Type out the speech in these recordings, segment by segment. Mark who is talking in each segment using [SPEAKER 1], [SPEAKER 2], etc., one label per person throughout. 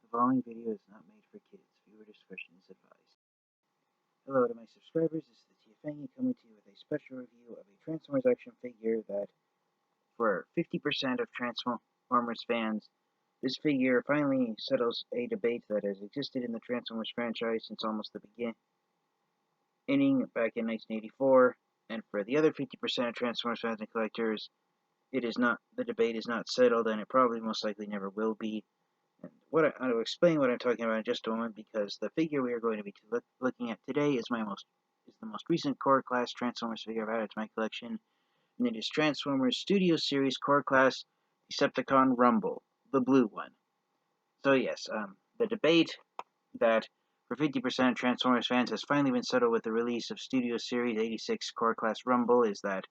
[SPEAKER 1] The following video is not made for kids. Viewer discretion is advised. Hello to my subscribers, this is the TFN coming to you with a special review of a Transformers action figure that, for 50% of Transformers fans, this figure finally settles a debate that has existed in the Transformers franchise since almost the beginning back in 1984, and for the other 50% of Transformers fans and collectors, the debate is not settled, and it probably most likely never will be. And I will explain what I'm talking about in just a moment, because the figure we are going to be looking at today is the most recent Core Class Transformers figure I've added to my collection, and it is Transformers Studio Series Core Class Decepticon Rumble, the blue one. So yes, the debate that for 50% of Transformers fans has finally been settled with the release of Studio Series 86 Core Class Rumble is that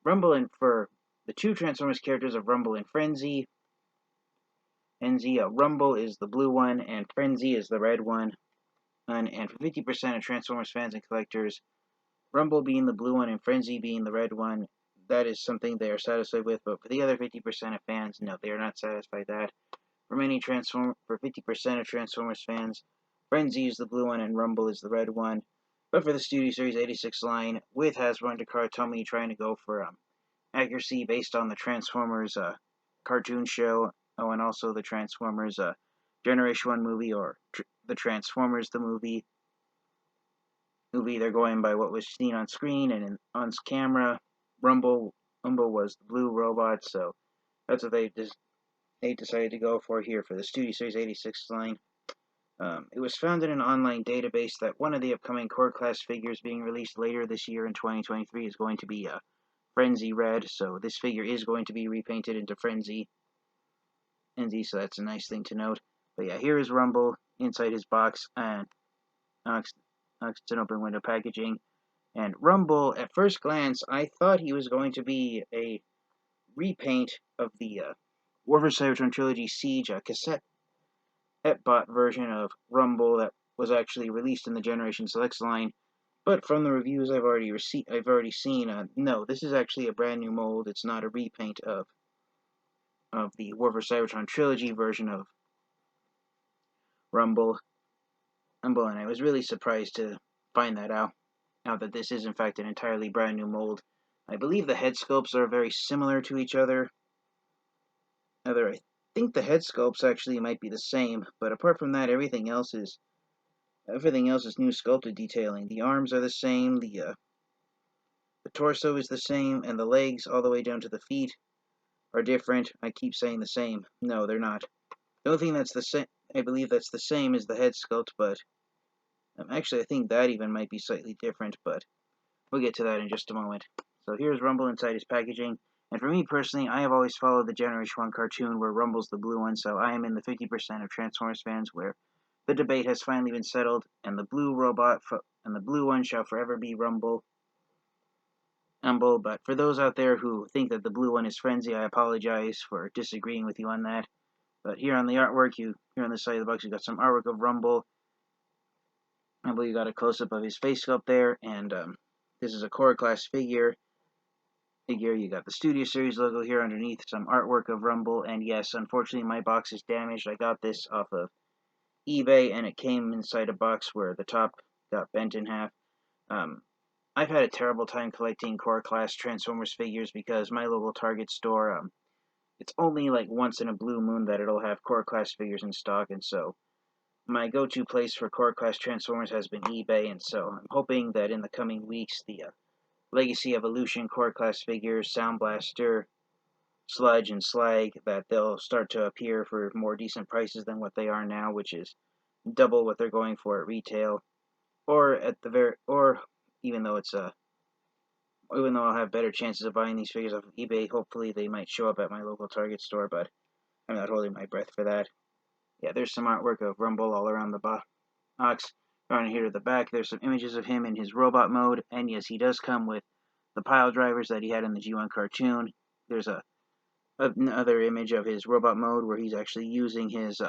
[SPEAKER 1] Rumble, and for the two Transformers characters of Rumble and Frenzy, Rumble is the blue one, and Frenzy is the red one. And for 50% of Transformers fans and collectors, Rumble being the blue one and Frenzy being the red one, that is something they are satisfied with. But for the other 50% of fans, no, they are not satisfied with that. For 50% of Transformers fans, Frenzy is the blue one and Rumble is the red one. But for the Studio Series 86 line, with Hasbro and Takara Tomy trying to go for accuracy based on the Transformers cartoon show, and also the Transformers Generation 1 movie, or the Transformers the movie, they're going by what was seen on screen and on camera. Rumble was the blue robot, so that's what they decided to go for here for the Studio Series 86 line. It was found in an online database that one of the upcoming Core Class figures being released later this year in 2023 is going to be Frenzy Red, so this figure is going to be repainted into Frenzy, so that's a nice thing to note. But yeah, here is Rumble inside his box, and it's an open window packaging. And Rumble, at first glance, I thought he was going to be a repaint of the War for Cybertron Trilogy Siege cassette bot version of Rumble that was actually released in the Generation Selects line. But from the reviews I've already seen, no, this is actually a brand new mold. It's not a repaint of the War for Cybertron Trilogy version of Rumble, and I was really surprised to find that out that this is in fact an entirely brand new mold. I believe the head sculpts are very similar to each other. I think the head sculpts actually might be the same, but apart from that, everything else is new sculpted detailing. The arms are the same, the torso is the same, and the legs all the way down to the feet are different. I keep saying the same. No, they're not. The only thing that's the same, I believe that's the same, is the head sculpt, but actually I think that even might be slightly different, but we'll get to that in just a moment. So here's Rumble inside his packaging, and for me personally, I have always followed the Generation 1 cartoon where Rumble's the blue one, so I am in the 50% of Transformers fans where the debate has finally been settled, and the blue one shall forever be Rumble. But for those out there who think that the blue one is Frenzy, I apologize for disagreeing with you on that. But here on the artwork, here on the side of the box, you got some artwork of Rumble. You got a close-up of his face sculpt there, and this is a Core Class figure. You got the Studio Series logo here underneath, some artwork of Rumble, and yes, unfortunately my box is damaged. I got this off of eBay, and it came inside a box where the top got bent in half. I've had a terrible time collecting Core Class Transformers figures because my local Target store, it's only like once in a blue moon that it'll have Core Class figures in stock, and so my go-to place for Core Class Transformers has been eBay, and so I'm hoping that in the coming weeks, the Legacy Evolution Core Class figures, Sound Blaster, Sludge, and Slag, that they'll start to appear for more decent prices than what they are now, which is double what they're going for at retail, or even though I'll have better chances of buying these figures off of eBay, hopefully they might show up at my local Target store, but I'm not holding my breath for that. Yeah, there's some artwork of Rumble all around the box. Going here to the back, there's some images of him in his robot mode, and yes, he does come with the pile drivers that he had in the G1 cartoon. There's another image of his robot mode where he's actually using his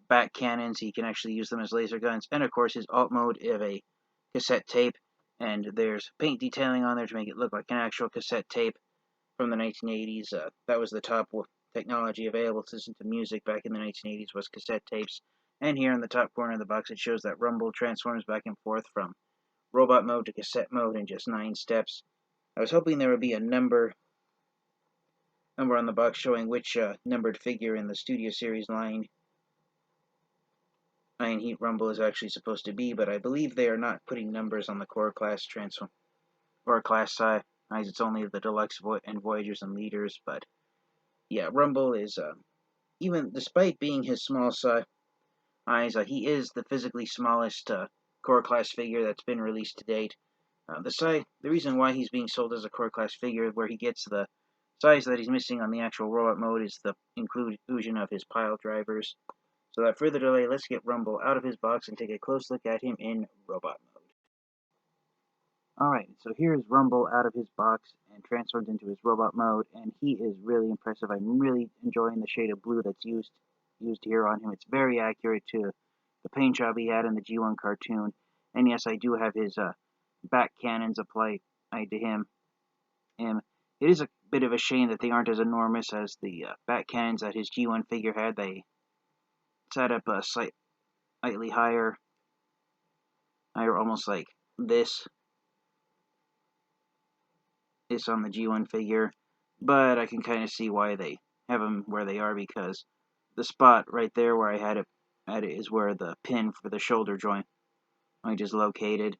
[SPEAKER 1] back cannons. He can actually use them as laser guns, and of course his alt mode of a cassette tape, and there's paint detailing on there to make it look like an actual cassette tape from the 1980s. That was the top technology available to listen to music back in the 1980s was cassette tapes. And here in the top corner of the box, it shows that Rumble transforms back and forth from robot mode to cassette mode in just 9 steps. I was hoping there would be a number on the box showing which numbered figure in the Studio Series line Iron Heat Rumble is actually supposed to be, but I believe they are not putting numbers on the core class transform or class size. It's only the deluxe and Voyagers and Leaders, but yeah, Rumble is even despite being his small size, he is the physically smallest core class figure that's been released to date. The reason why he's being sold as a core class figure, where he gets the size that he's missing on the actual robot mode, is the inclusion of his pile drivers. So without further delay, let's get Rumble out of his box and take a close look at him in robot mode. Alright, so here's Rumble out of his box and transformed into his robot mode, and he is really impressive. I'm really enjoying the shade of blue that's used here on him. It's very accurate to the paint job he had in the G1 cartoon. And yes, I do have his back cannons applied to him. It is a bit of a shame that they aren't as enormous as the back cannons that his G1 figure had. They set up slightly higher, almost like this on the G1 figure, but I can kind of see why they have them where they are, because the spot right there where I had it is where the pin for the shoulder joint is located.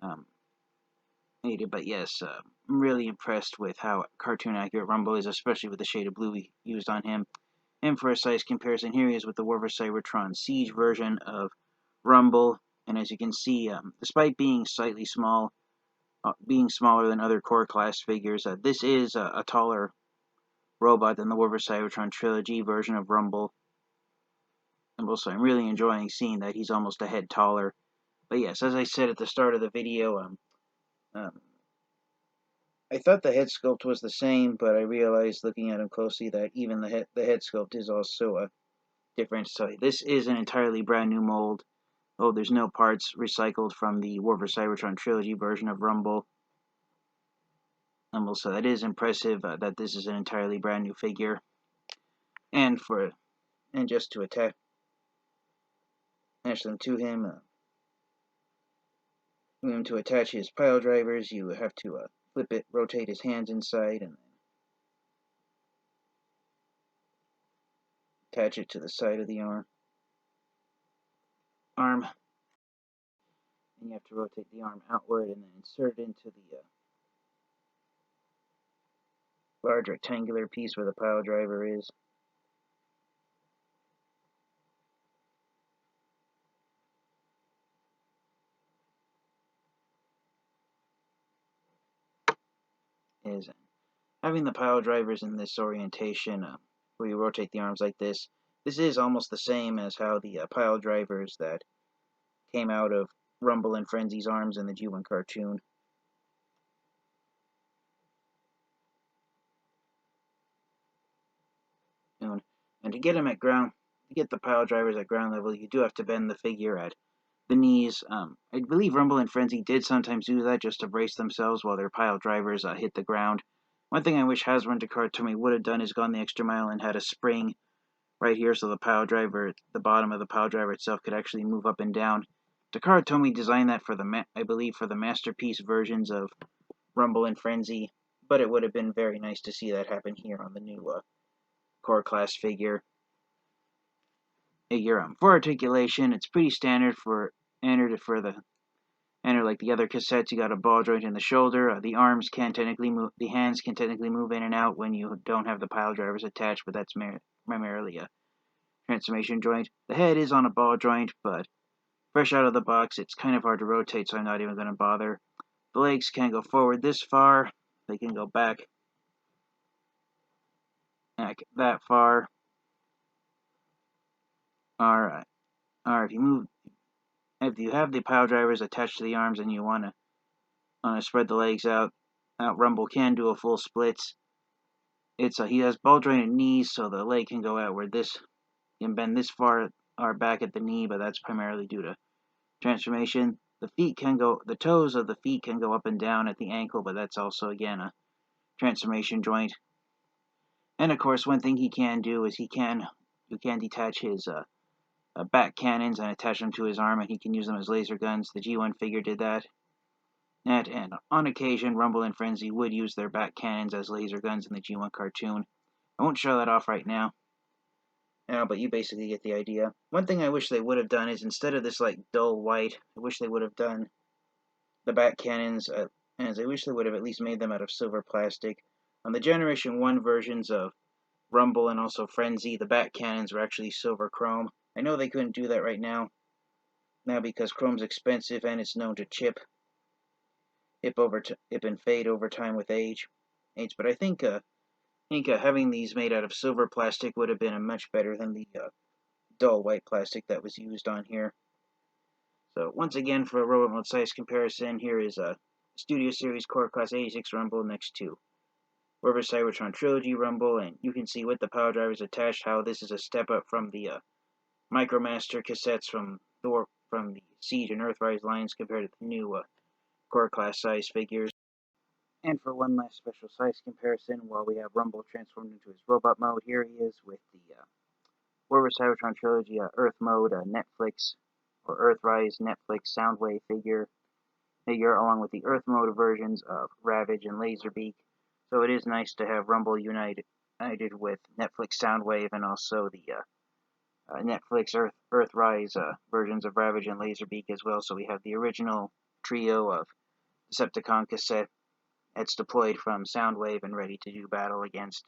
[SPEAKER 1] But yes, I'm really impressed with how cartoon accurate Rumble is, especially with the shade of blue we used on him. And for a size comparison, here he is with the War for Cybertron Siege version of Rumble. And as you can see, despite being slightly small, being smaller than other core class figures, this is a taller robot than the War for Cybertron Trilogy version of Rumble. And also, I'm really enjoying seeing that he's almost a head taller. But yes, as I said at the start of the video, I thought the head sculpt was the same, but I realized looking at him closely that even the head sculpt is also different. So this is an entirely brand new mold. Oh, there's no parts recycled from the War for Cybertron Trilogy version of Rumble. So that is impressive that this is an entirely brand new figure. And just to attach them to him, to attach his pile drivers, you have to flip it, rotate his hands inside, and then attach it to the side of the arm. And you have to rotate the arm outward and then insert it into the large rectangular piece where the pile driver is. Having the pile drivers in this orientation, where you rotate the arms like this is almost the same as how the pile drivers that came out of Rumble and Frenzy's arms in the G1 cartoon. And to get them at ground, to get the pile drivers at ground level, you do have to bend the figure at the knees. I believe Rumble and Frenzy did sometimes do that just to brace themselves while their pile drivers hit the ground. One thing I wish Hasbro and Takara Tomy would have done is gone the extra mile and had a spring right here so the pile driver, the bottom of the pile driver itself, could actually move up and down. Takara Tomy designed that for I believe for the masterpiece versions of Rumble and Frenzy, but it would have been very nice to see that happen here on the new core class figure. For articulation, it's pretty standard for like the other cassettes. You got a ball joint in the shoulder. The arms can technically move. The hands can technically move in and out when you don't have the pile drivers attached, but that's primarily a transformation joint. The head is on a ball joint, but fresh out of the box, it's kind of hard to rotate, so I'm not even going to bother. The legs can't go forward this far. They can go back that far. Alright. If you have the pile drivers attached to the arms and you want to spread the legs out, Rumble can do a full splits. He has ball jointed knees, so the leg can go outward. This can bend this far or back at the knee, but that's primarily due to transformation. The toes of the feet can go up and down at the ankle, but that's also again a transformation joint. And of course, one thing he can do is you can detach his back cannons and attach them to his arm, and he can use them as laser guns. The G1 figure did that. And on occasion, Rumble and Frenzy would use their back cannons as laser guns in the G1 cartoon. I won't show that off right now. But you basically get the idea. One thing I wish they would have done is, instead of this like dull white, I wish they would have done the back cannons, as I wish they would have at least made them out of silver plastic. On the Generation 1 versions of Rumble and also Frenzy, the back cannons were actually silver chrome. I know they couldn't do that right now because chrome's expensive and it's known to chip and fade over time with age. But I think having these made out of silver plastic would have been much better than the dull white plastic that was used on here. So once again, for a robot mode size comparison, here is a Studio Series Core Class 86 Rumble next to Werber Cybertron Trilogy Rumble, and you can see with the power drivers attached how this is a step up from the Micromaster cassettes from the Siege and Earthrise lines compared to the new Core Class size figures. And for one last special size comparison, while we have Rumble transformed into his robot mode, here he is with the Werber Cybertron Trilogy Earth Mode Netflix or Earthrise Netflix Soundwave figure, along with the Earth Mode versions of Ravage and Laserbeak. So it is nice to have Rumble united with Netflix Soundwave and also the Netflix Earthrise versions of Ravage and Laserbeak as well. So we have the original trio of Decepticon cassette that's deployed from Soundwave and ready to do battle against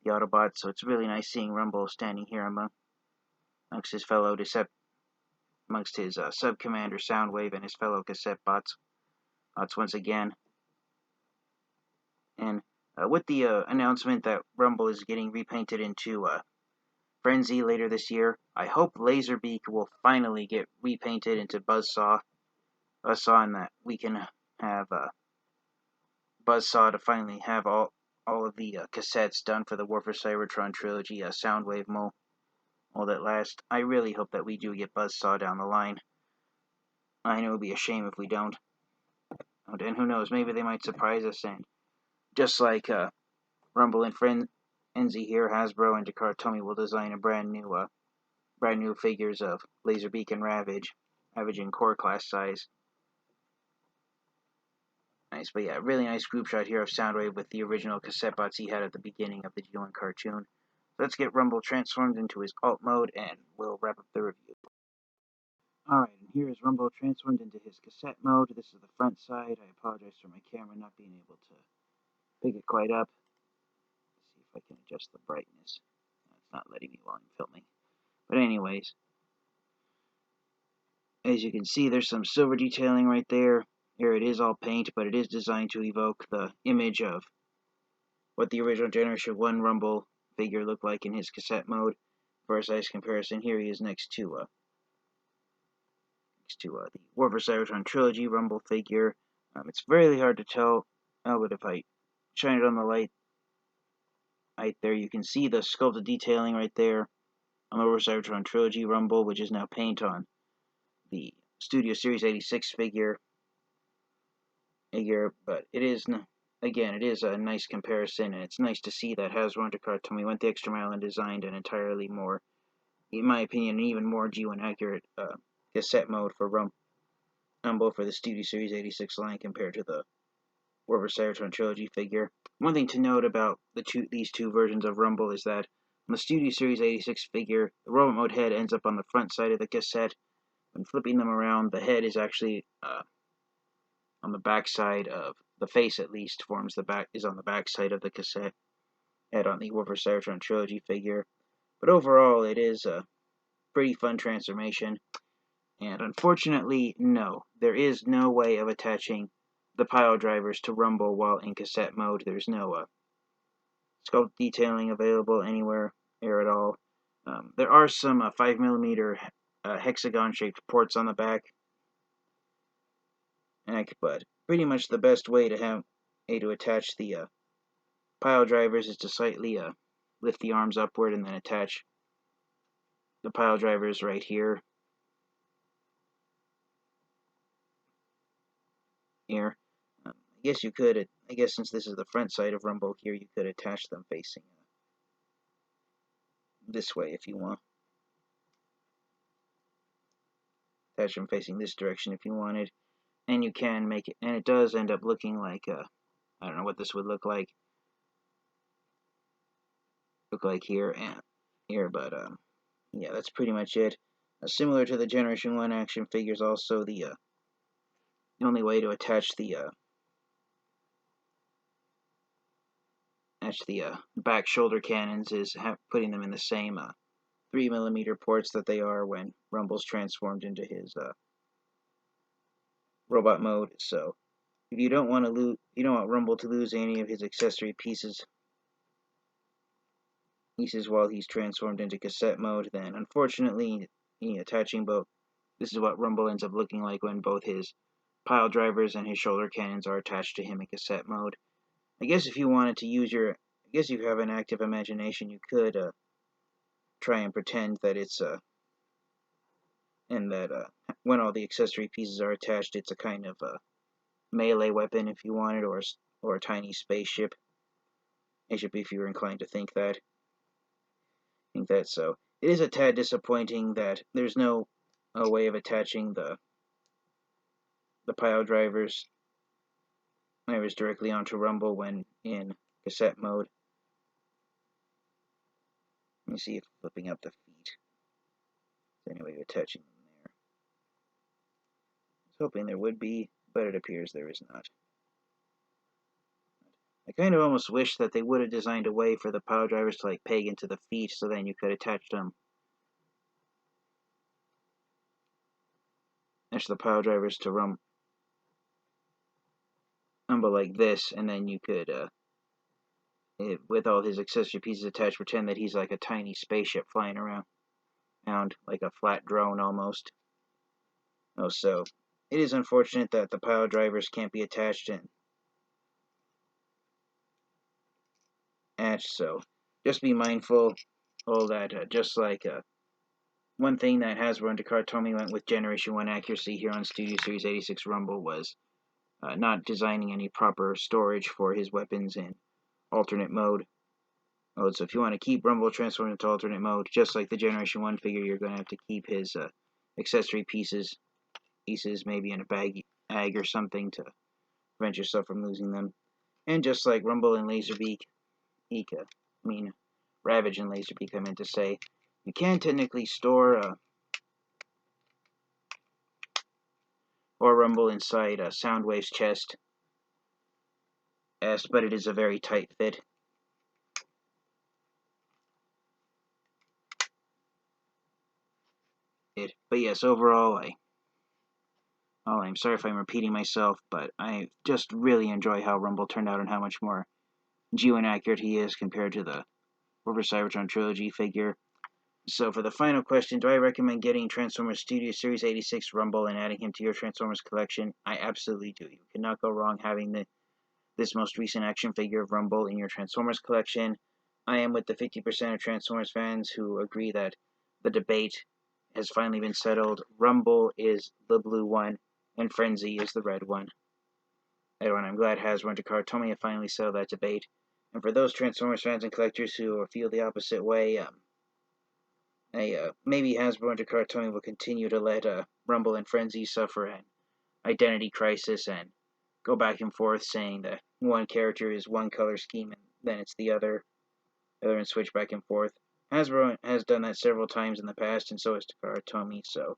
[SPEAKER 1] the Autobots. So it's really nice seeing Rumble standing here amongst his fellow amongst his sub-commander Soundwave and his fellow cassette bots once again. And with the announcement that Rumble is getting repainted into Frenzy later this year, I hope Laserbeak will finally get repainted into Buzzsaw, and that we can have Buzzsaw to finally have all of the cassettes done for the War for Cybertron trilogy, Soundwave mold at last. I really hope that we do get Buzzsaw down the line. I know it would be a shame if we don't. And who knows, maybe they might surprise us, and just like Rumble and Frenzy here, Hasbro and Takara Tomy will design a brand new figures of Laserbeak and Ravage in core class size. Nice, but yeah, really nice group shot here of Soundwave with the original cassette bots he had at the beginning of the G1 cartoon. Let's get Rumble transformed into his alt mode, and we'll wrap up the review. Alright, and here is Rumble transformed into his cassette mode. This is the front side. I apologize for my camera not being able to pick it quite up. Let's see if I can adjust the brightness. It's not letting me while I'm filming. But anyways, as you can see, there's some silver detailing right there. Here it is all paint, but it is designed to evoke the image of what the original Generation 1 Rumble figure looked like in his cassette mode. For a size comparison, here he is next to the War for Cybertron Trilogy Rumble figure. It's really hard to tell, but if I shine it on the light right there, you can see the sculpted detailing right there on the War for Cybertron Trilogy Rumble, which is now paint on the Studio Series 86 figure. But it is, again, it is a nice comparison, and it's nice to see that Hasbro and Takara Tomy went the extra mile and designed an entirely more, in my opinion, even more G1 accurate cassette mode for Rumble for the Studio Series 86 line compared to the War for Cybertron Trilogy figure. One thing to note about these two versions of Rumble is that on the Studio Series 86 figure, the robot mode head ends up on the front side of the cassette. When flipping them around, the head is actually on the back side of the face, at least, is on the back side of the cassette head on the War for Cybertron Trilogy figure. But overall, it is a pretty fun transformation. And unfortunately, no, there is no way of attaching the pile drivers to Rumble while in cassette mode. There's no sculpt detailing available anywhere here at all. There are some 5mm hexagon-shaped ports on the back, but pretty much the best way to attach the pile drivers is to slightly lift the arms upward and then attach the pile drivers right here. I guess you could, since this is the front side of Rumble here, you could attach them facing this way if you want. Attach them facing this direction if you wanted. And you can make it, and it does end up looking like, I don't know what this would look like here and here, but yeah, that's pretty much it. Similar to the Generation 1 action figures, also the only way to attach the back shoulder cannons is putting them in the same 3mm ports that they are when Rumble's transformed into his robot mode. So if you don't want Rumble to lose any of his accessory pieces while he's transformed into cassette mode, then unfortunately, attaching both. This is what Rumble ends up looking like when both his pile drivers and his shoulder cannons are attached to him in cassette mode. I guess if you wanted to use I guess if you have an active imagination, you could try and pretend that it's and that when all the accessory pieces are attached, it's a kind of melee weapon if you wanted, or a tiny spaceship. If you were inclined to think that. So. It is a tad disappointing that there's no way of attaching the pile drivers directly onto Rumble when in cassette mode. Let me see if flipping up the feet is any way of attaching them there. I was hoping there would be, but it appears there is not. I kind of almost wish that they would have designed a way for the pile drivers to like peg into the feet, so then you could attach the pile drivers to Rumble like this, and then you could, with all his accessory pieces attached, pretend that he's like a tiny spaceship flying around like a flat drone almost. Oh, so it is unfortunate that the pile drivers can't be attached in. So just be mindful that just like one thing that Hasbro and Takara Tomy went with Generation 1 accuracy here on Studio Series 86 Rumble was not designing any proper storage for his weapons in alternate mode. So if you want to keep Rumble transformed into alternate mode, just like the Generation 1 figure, you're going to have to keep his accessory pieces maybe in a bag or something to prevent yourself from losing them. And just like Rumble and Ravage and Laserbeak, I meant to say, you can technically store or Rumble inside Soundwave's chest, but it is a very tight fit. But yes, overall, I'm sorry if I'm repeating myself, but I just really enjoy how Rumble turned out and how much more geo-inaccurate he is compared to the Warper Cybertron Trilogy figure. So for the final question, do I recommend getting Transformers Studio Series 86 Rumble and adding him to your Transformers collection? I absolutely do. You cannot go wrong having this most recent action figure of Rumble in your Transformers collection. I am with the 50% of Transformers fans who agree that the debate has finally been settled. Rumble is the blue one, and Frenzy is the red one. And I'm glad Hasbro and Takara Tomy have finally settled that debate. And for those Transformers fans and collectors who feel the opposite way, maybe Hasbro and Takara Tomy will continue to let Rumble and Frenzy suffer an identity crisis and go back and forth saying that one character is one color scheme and then it's the other and switch back and forth. Hasbro has done that several times in the past, and so has Takara Tomy, so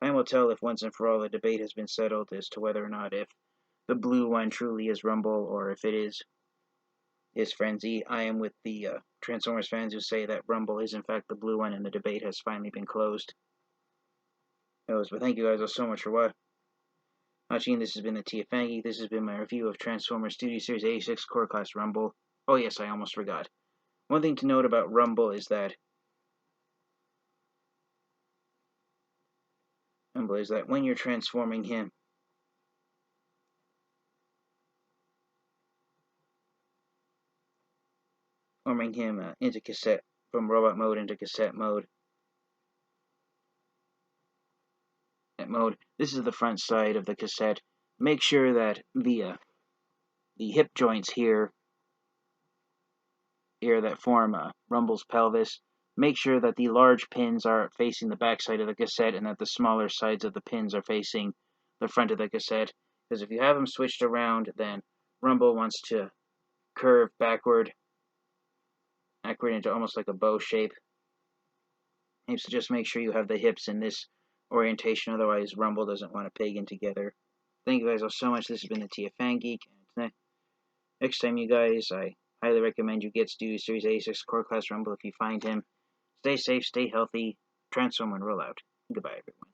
[SPEAKER 1] time will tell if once and for all the debate has been settled as to whether or not if the blue one truly is Rumble or if it is Frenzy. I am with the Transformers fans who say that Rumble is in fact the blue one and the debate has finally been closed. But thank you guys all so much for watching. This has been the TFangy. This has been my review of Transformers Studio Series 86 Core Class Rumble. Oh yes, I almost forgot. One thing to note about Rumble is that when you're transforming him into cassette, from robot mode into cassette mode, this is the front side of the cassette. Make sure that the hip joints here that form Rumble's pelvis make sure that the large pins are facing the back side of the cassette and that the smaller sides of the pins are facing the front of the cassette. Because if you have them switched around, then Rumble wants to curve backward into almost like a bow shape. So just make sure you have the hips in this orientation, otherwise Rumble doesn't want to peg in together. Thank you guys all so much. This has been the TF Geek. Next time, you guys, I highly recommend you get Stu Series 86 Core Class Rumble if you find him. Stay safe, stay healthy, transform and roll out. Goodbye, everyone.